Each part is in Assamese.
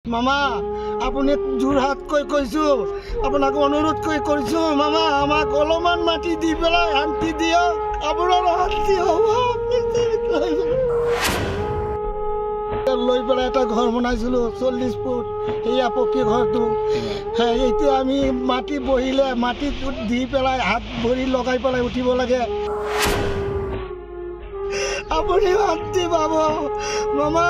মামা আপুনি যোৰহাট কৈ কৈছো আপোনাক অনুৰোধ কৰিছো মামা আমাক অলপমান মাটি দি পেলাই শান্তি দিয়ক আপোনাৰ শান্তি হ'ব লৈ পেলাই এটা ঘৰ বনাইছিলো 40 ফুট এয়া পকী ঘৰটো এতিয়া আমি মাটি বহিলে মাটি দি পেলাই হাত ভৰি লগাই পেলাই উঠিব লাগে আপুনি শান্তি পাব মামা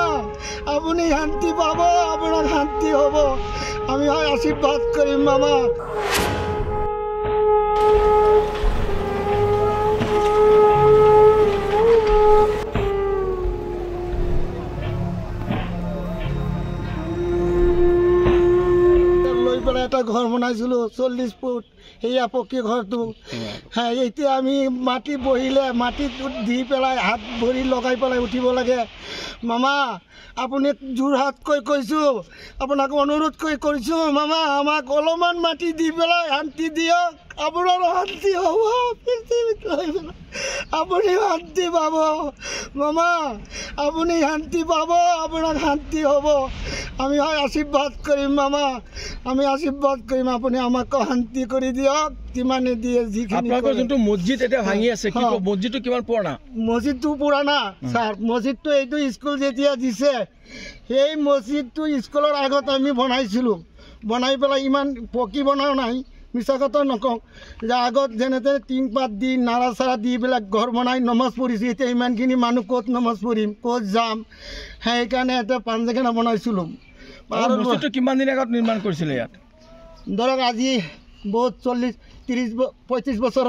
আপুনি শান্তি পাব আপোনাৰ শান্তি হ'ব আমি আশীৰ্বাদ কৰিম মামা লৈ পেলাই এটা ঘৰ বনাইছিলো 40 ফুট এয়া পকী ঘৰটো এতিয়া আমি মাটি বহিলে মাটি দি পেলাই হাত ভৰি লগাই পেলাই উঠিব লাগে মামা আপুনি যোৰহাট কৈ কৈছো আপোনাক অনুৰোধ কৰিছো মামা আমাক অলপমান মাটি দি পেলাই শান্তি দিয়ক আপোনাৰ শান্তি হ'ব আপুনি শান্তি পাব মামা আপুনি শান্তি পাব আপোনাৰ শান্তি হ'ব আমি আশীৰ্বাদ কৰিম মামা আমি আশীৰ্বাদ কৰিম আপুনি আমাক শান্তি কৰি দিয়ক যিমানে দিয়ে যিখিনি আপোনালোকৰ যোনটো মছজিদ এতিয়া ভাঙি আছে কি মছজিদটো কিমান পুৰণা মছজিদটো পুৰণা স্যাৰ মছজিদটো এইটো স্কুল যেতিয়া দিছে সেই মছজিদটো স্কুলৰ আগত আমি বনাইছিলোঁ বনাই পেলাই ইমান পকী বনাও নাই মিছা কথা নকওঁ যে আগত যেনে তেনে টিং পাত দি নাৰা চাৰা দি পেলাই ঘৰ বনাই নমাজ পঢ়িছোঁ এতিয়া ইমানখিনি মানুহ ক'ত নমাজ পঢ়িম ক'ত যাম সেইকাৰণে এটা পাঞ্জাখানা বনাইছিলোঁ আৰু মছজিদটো কিমান দিন আগত নিৰ্মাণ কৰিছিলে ইয়াত ধৰক আজি বহুত 40-30-35 বছৰৰ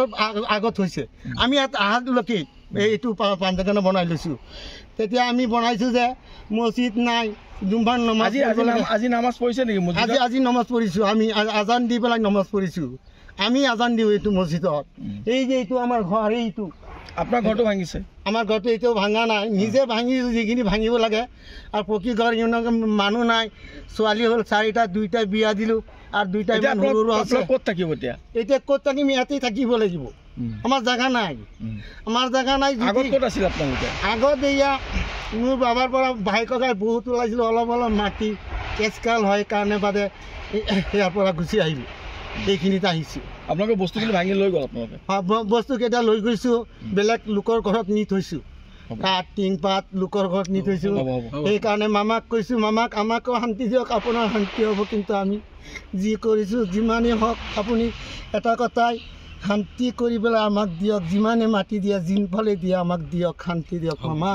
আগত হৈছে আমি ইয়াত আহালৈকে এইটো পাঞ্জাখানা বনাই লৈছোঁ তেতিয়া আমি বনাইছোঁ যে মছজিদ নাই জুম্বাৰ নমাজ আজি নামাজ পঢ়িছে নেকি আজি নমাজ পঢ়িছোঁ আমি আজান দি পেলাই নমাজ পঢ়িছোঁ আমি আজান দিওঁ এইটো মছজিদত এই যে এইটো আমাৰ ঘৰ এইটো আপোনাৰ ঘৰটো ভাঙিছে আমাৰ ঘৰটো এতিয়াও ভাঙা নাই নিজে ভাঙিছোঁ যিখিনি ভাঙিব লাগে আৰু পকী ঘৰ ইমান মানুহ নাই ছোৱালী হ'ল 4টা 2টা বিয়া দিলোঁ আৰু 2টা সৰু সৰু আছে ক'ত থাকিব এতিয়া ক'ত থাকিম ইয়াতেই থাকিব লাগিব আমাৰ জাগা নাই আমাৰ জাগা নাই আগত ক'ত আছিল আপোনালোকে আগত এয়া মোৰ বাবাৰ পৰা ভাই ককাই বহুত ওলাইছিলোঁ অলপ অলপ মাটি কেচকাল হয় কাৰণে বাদে ইয়াৰ পৰা গুচি আহিলোঁ এইখিনিত আহিছোঁ আপোনালোকে বস্তুখিনি ভাঙি লৈ গ'ল আপোনালোকে বস্তুকেইটা লৈ গৈছোঁ বেলেগ লোকৰ ঘৰত নি থৈছোঁ কাঠ টিং পাত লোকৰ ঘৰত নি থৈছোঁ সেইকাৰণে মামাক কৈছোঁ মামাক আমাকো শান্তি দিয়ক আপোনাৰ শান্তি হ'ব কিন্তু আমি যি কৰিছোঁ যিমানেই হওক আপুনি এটা কথাই শান্তি কৰি পেলাই আমাক দিয়ক যিমানে মাটি দিয়ে যিনফালে দিয়ে আমাক দিয়ক শান্তি দিয়ক মামা